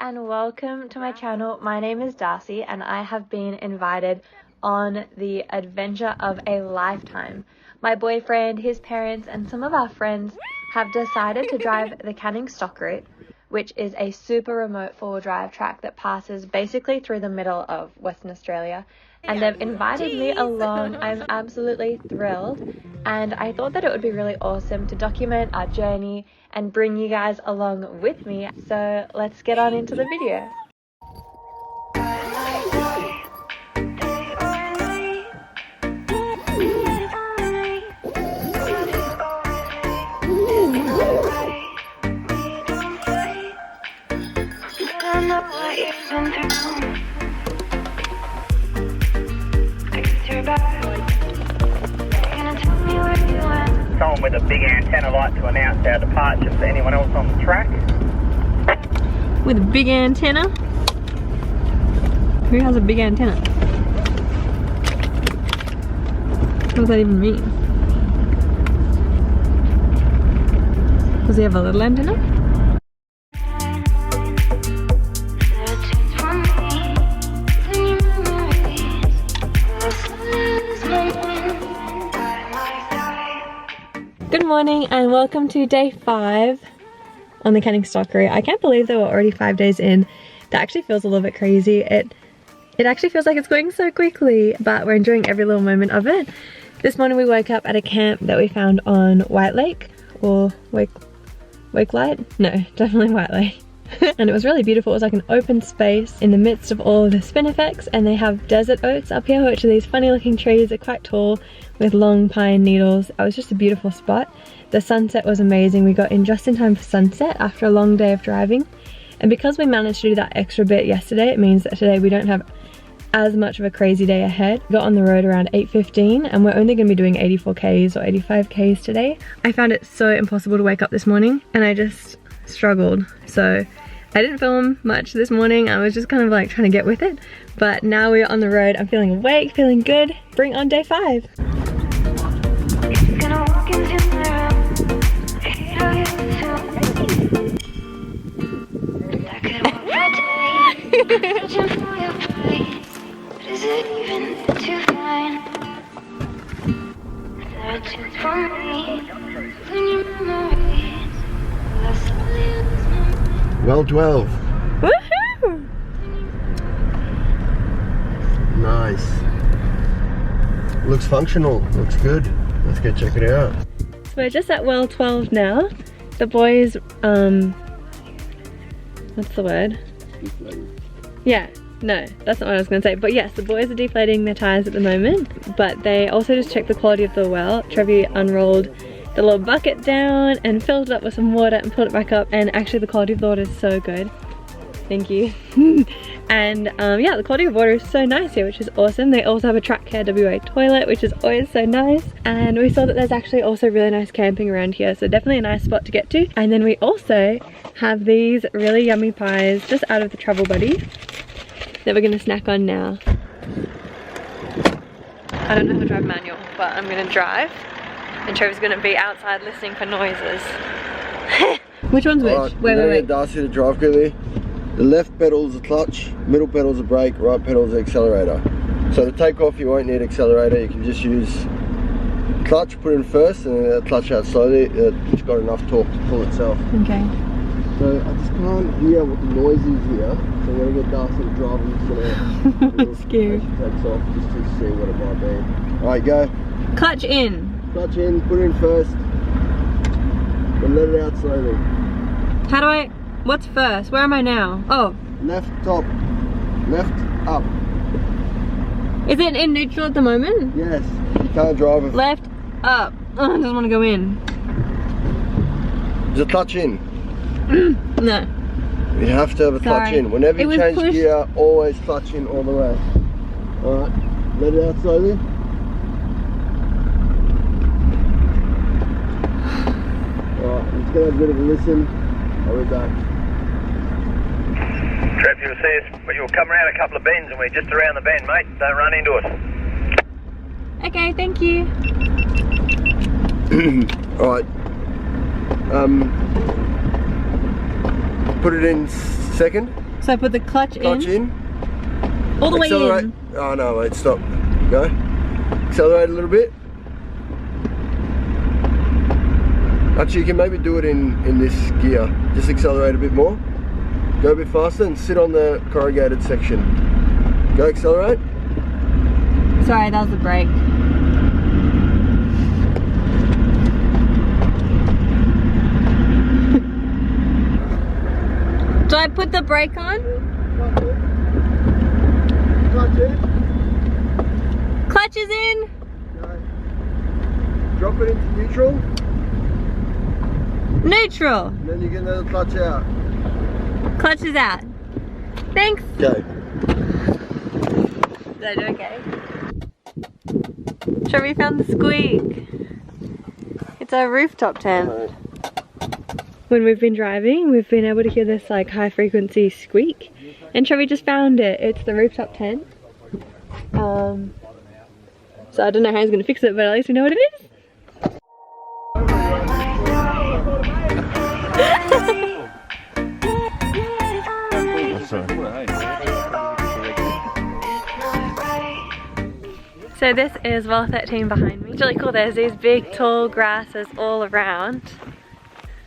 and welcome to my channel. My name is Darcy and I have been invited on the adventure of a lifetime. My boyfriend, his parents and some of our friends have decided to drive the Canning Stock route, which is a super remote four-wheel drive track that passes basically through the middle of Western Australia. And they've invited me along. I'm absolutely thrilled, and I thought that it would be really awesome to document our journey and bring you guys along with me. So let's get on into the video. Someone with a big antenna light to announce our departure for anyone else on the track. With a big antenna? Who has a big antenna? What does that even mean? Does he have a little antenna? Good morning and welcome to day 5 on the Canning Stock route. I can't believe that we're already 5 days in. That actually feels a little bit crazy. It actually feels like it's going so quickly, but we're enjoying every little moment of it. This morning we woke up at a camp that we found on White Lake, or Wake Light? No, definitely White Lake. And it was really beautiful. It was like an open space in the midst of all of the spinifex, and they have desert oaks up here, which are these funny looking trees. They're quite tall with long pine needles. It was just a beautiful spot. The sunset was amazing. We got in just in time for sunset after a long day of driving, and because we managed to do that extra bit yesterday, it means that today we don't have as much of a crazy day ahead. We got on the road around 8:15 and we're only going to be doing 84 k's or 85 k's today. I found it so impossible to wake up this morning and I just struggled, so I didn't film much this morning. I was just kind of like trying to get with it, but now we're on the road. I'm feeling awake, feeling good. Bring on day 5. Well 12. Woohoo! Nice. Looks functional. Looks good. Let's go check it out. So we're just at well 12 now. The boys, what's the word? Deflating. Yeah, no, that's not what I was going to say. But yes, the boys are deflating their tires at the moment, but they also just checked the quality of the well. Trevie unrolled the little bucket down and filled it up with some water and pulled it back up, and actually the quality of the water is so good. Thank you. And yeah, the quality of water is so nice here, which is awesome. They also have a Track Care WA toilet, which is always so nice. And we saw that there's actually also really nice camping around here, so definitely a nice spot to get to. And then we also have these really yummy pies just out of the Travel Buddy that we're gonna snack on now. I don't know how to drive manual, but I'm gonna drive. And Trevor's gonna be outside listening for noises. Which one's which? Right, Wait. Darcy to drive quickly. The left pedal is the clutch, middle pedal is the brake, right pedal is the accelerator. So to take off, you won't need accelerator. You can just use clutch, put in first, and then clutch out slowly. It's got enough torque to pull itself. Okay. So I just can't hear what the noise is here. So I'm gonna get Darcy to drive and just gonna Scared. takes off just to see what it might be. Alright, go. Clutch in. Clutch in, put it in first, and let it out slowly. How do I, what's first? Where am I now? Oh. Left top, left up. Is it in neutral at the moment? Yes, you can't drive it. Left, up. Oh, I just want to go in. Is the clutch in? No. You have to have a clutch in. Whenever you change gear, always clutch in all the way. Alright, let it out slowly. Alright, I'm just going to have a bit of a listen. I'll be back. Trev, you'll see us, but you'll come around a couple of bends and we're just around the bend, mate. Don't run into us. Okay, thank you. Alright. Put it in second. So I put the clutch in. All the way in. Oh no, wait, stop. Go. Accelerate a little bit. Actually, you can maybe do it in this gear. Just accelerate a bit more. Go a bit faster and sit on the corrugated section. Go accelerate. Sorry, that was the brake. Do I put the brake on? Clutch in. Clutch is in. Go. Drop it into neutral. Neutral. And then you get another clutch out. Clutch is out. Thanks. Go. Did I do okay? Trevie found the squeak. It's our rooftop tent. When we've been driving, we've been able to hear this like high frequency squeak. And Trevie just found it. It's the rooftop tent. So I don't know how he's gonna fix it, but at least we know what it is. So this is well 13 behind me. It's really cool. There's these big tall grasses all around.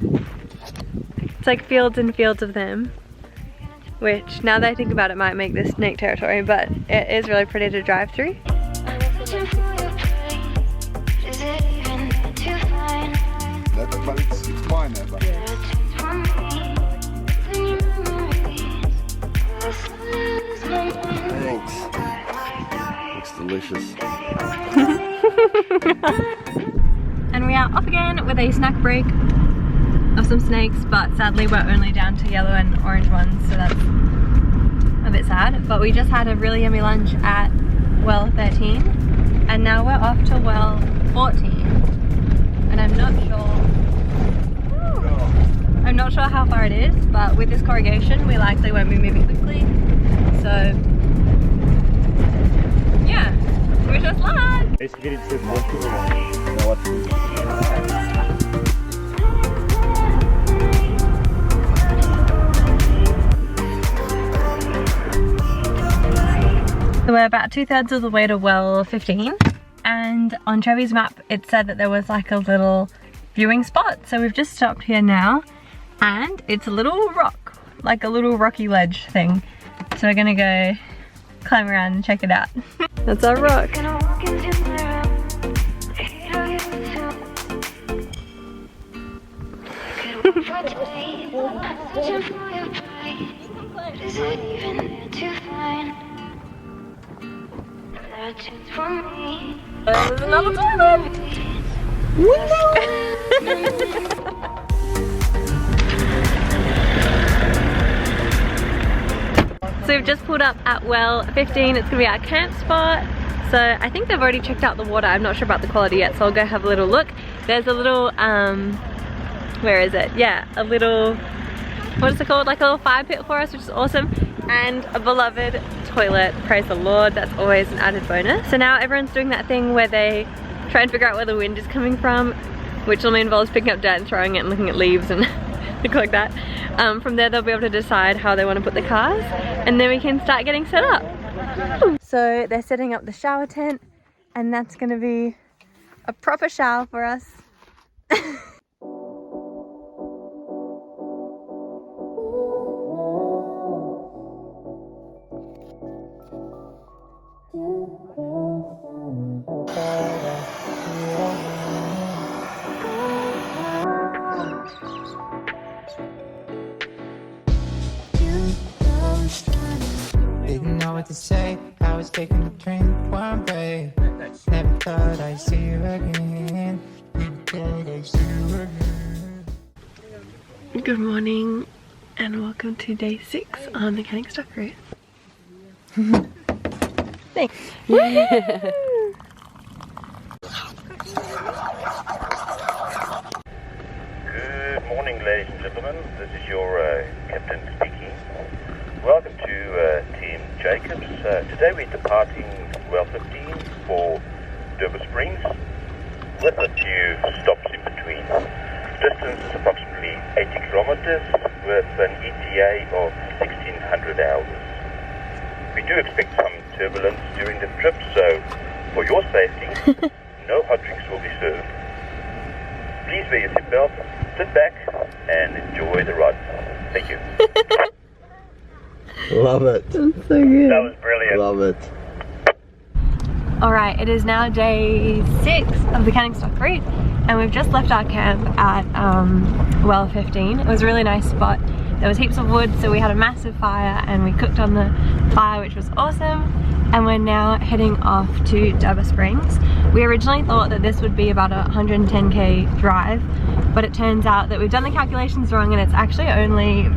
It's like fields and fields of them, which now that I think about it might make this snake territory, but it is really pretty to drive through. Thanks. Looks delicious. And we are off again with a snack break of some snakes, but sadly we're only down to yellow and orange ones, so that's a bit sad. But we just had a really yummy lunch at well 13, and now we're off to well 14. And I'm not sure how far it is, but with this corrugation we likely won't be moving quickly. So yeah, wish us luck! So we're about 2/3 of the way to well 15, and on Trevie's map it said that there was like a little viewing spot, so we've just stopped here now, and it's a little rock, like a little rocky ledge thing. So we're gonna go climb around and check it out. That's our rock. There's another toilet! So we've just pulled up at well 15. It's gonna be our camp spot. So I think they've already checked out the water. I'm not sure about the quality yet, so I'll go have a little look. There's a little, where is it? Yeah, a little, what is it called? Like a little fire pit for us, which is awesome. And a beloved toilet, praise the Lord, that's always an added bonus. So now everyone's doing that thing where they try and figure out where the wind is coming from, which normally involves picking up dirt and throwing it and looking at leaves and things like that. From there they'll be able to decide how they want to put the cars, and then we can start getting set up. So they're setting up the shower tent, and that's gonna be a proper shower for us. Didn't know what to say, I was taking a drink one day. Never thought I'd see you again. Good morning and welcome to day 6 on the canning stock route. Thanks. Good morning, ladies and gentlemen. This is your captain speaking. Welcome to Team Jacobs. Today we're departing well 15 for Durban Springs with a few stops in between. Distance is approximately 80 kilometers with an ETA of 1600 200 hours. We do expect some turbulence during the trip, so for your safety, no hot drinks will be served. Please wear your seatbelt, sit back, and enjoy the ride. Thank you. Love it. That's so good. That was brilliant. Love it. Alright, it is now day 6 of the Canning Stock route, and we've just left our camp at well 15. It was a really nice spot. There was heaps of wood, so we had a massive fire and we cooked on the fire, which was awesome. And we're now heading off to Durban Springs. We originally thought that this would be about a 110k drive, but it turns out that we've done the calculations wrong and it's actually only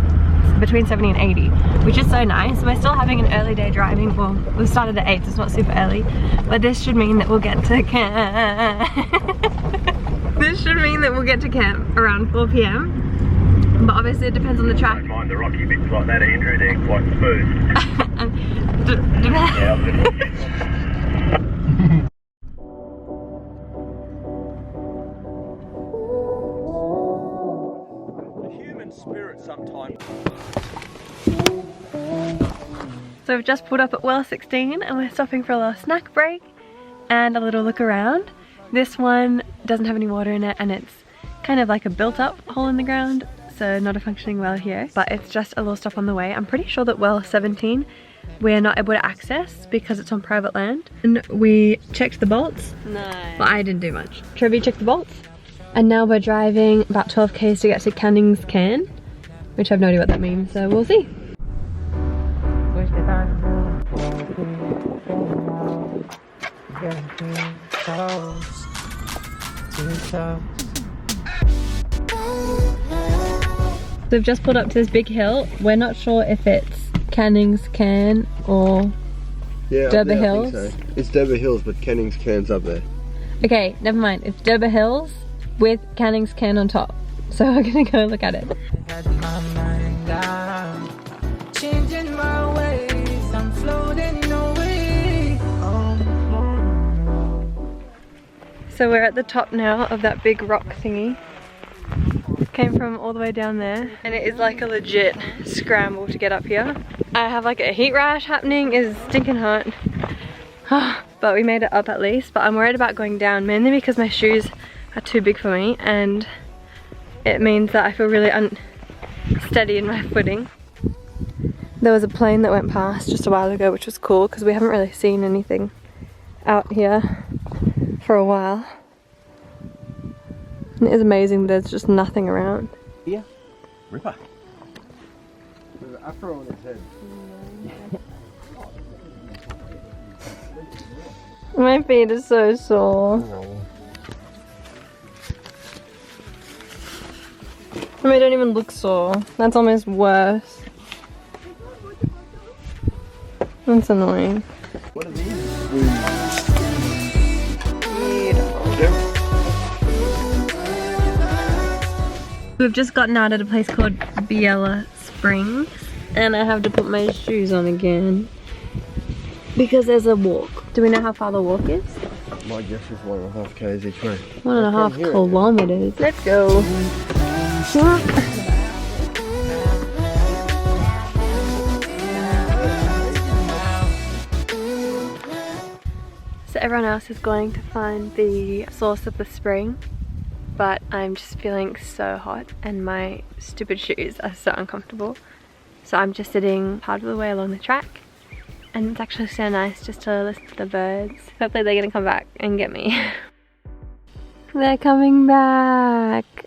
between 70 and 80, which is so nice. We're still having an early day driving. Well, we started at 8, so it's not super early, but this should mean that we'll get to camp. This should mean that we'll get to camp around 4 p.m. But obviously it depends on the track. Don't mind the rocky bits like that, Andrew, they're quite smooth. The human spirit sometimes. So we've just pulled up at well 16 and we're stopping for a little snack break and a little look around. This one doesn't have any water in it and it's kind of like a built up hole in the ground, so not a functioning well here, but it's just a little stop on the way. I'm pretty sure that well 17 we're not able to access because it's on private land. And we checked the bolts. Nice. But I didn't do much. Trevie checked the bolts. And now we're driving about 12 k's to get to Canning's Cairn, which I have no idea what that means, so we'll see. So we've just pulled up to this big hill. We're not sure if it's Canning's Cairn or Durban Hills. So. It's Durban Hills, but Canning's Cairn's up there. Okay, never mind. It's Durban Hills with Canning's Cairn on top. So we're gonna go look at it. Had my mind down, changing my ways, I'm floating away. So we're at the top now of that big rock thingy. Came from all the way down there and it is like a legit scramble to get up here. I have like a heat rash happening, it's stinking hot. But we made it up at least, but I'm worried about going down mainly because my shoes are too big for me and it means that I feel really unsteady in my footing. There was a plane that went past just a while ago, which was cool because we haven't really seen anything out here for a while. And it is amazing, there's just nothing around. Yeah. Ripper. There's an afro on his head. My feet are so sore. I mean, they don't even look sore. That's almost worse. That's annoying. What are these? We've just gotten out at a place called Biella Springs and I have to put my shoes on again because there's a walk. Do we know how far the walk is? My guess is 1.5 k's each way. 1.5 kilometers. Let's go. So everyone else is going to find the source of the spring, but I'm just feeling so hot and my stupid shoes are so uncomfortable. So I'm just sitting part of the way along the track and it's actually so nice just to listen to the birds. Hopefully they're gonna come back and get me. They're coming back.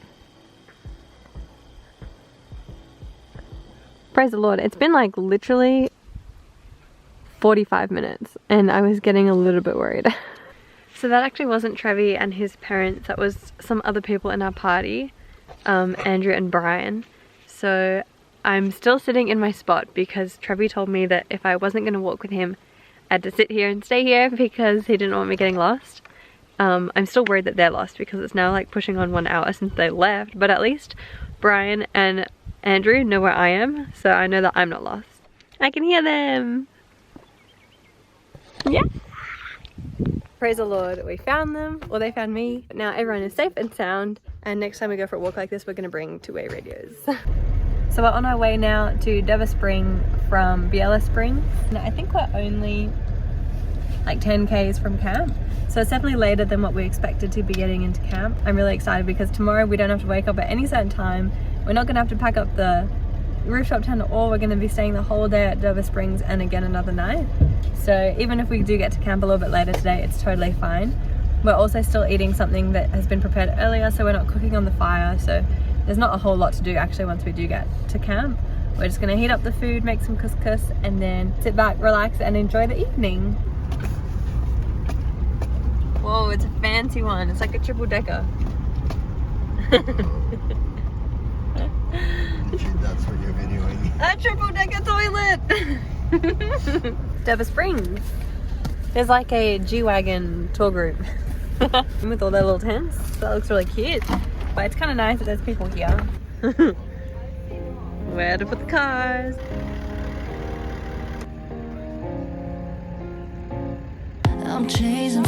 Praise the Lord. It's been like literally 45 minutes and I was getting a little bit worried. So that actually wasn't Trevie and his parents, that was some other people in our party, Andrew and Bryan. So I'm still sitting in my spot because Trevie told me that if I wasn't going to walk with him, I had to sit here and stay here because he didn't want me getting lost. I'm still worried that they're lost because it's now like pushing on 1 hour since they left, but at least Bryan and Andrew know where I am, so I know that I'm not lost. I can hear them! Yeah! Praise the Lord, we found them, or they found me. Now everyone is safe and sound, and next time we go for a walk like this, we're gonna bring two-way radios. So we're on our way now to Dover Spring from Biella Springs. And I think we're only like 10 k's from camp. So it's definitely later than what we expected to be getting into camp. I'm really excited because tomorrow we don't have to wake up at any certain time. We're not gonna have to pack up the rooftop tent, or we're gonna be staying the whole day at Dover Springs and again another night. So even if we do get to camp a little bit later today, it's totally fine. We're also still eating something that has been prepared earlier, so we're not cooking on the fire. So there's not a whole lot to do actually once we do get to camp. We're just gonna heat up the food, make some couscous, and then sit back, relax, and enjoy the evening. Whoa, it's a fancy one. It's like a triple decker. That's what you're videoing. A triple decker toilet! Dover Springs. There's like a G-Wagon tour group with all their little tents. That looks really cute. But it's kind of nice that there's people here. Where to put the cars? I'm chasing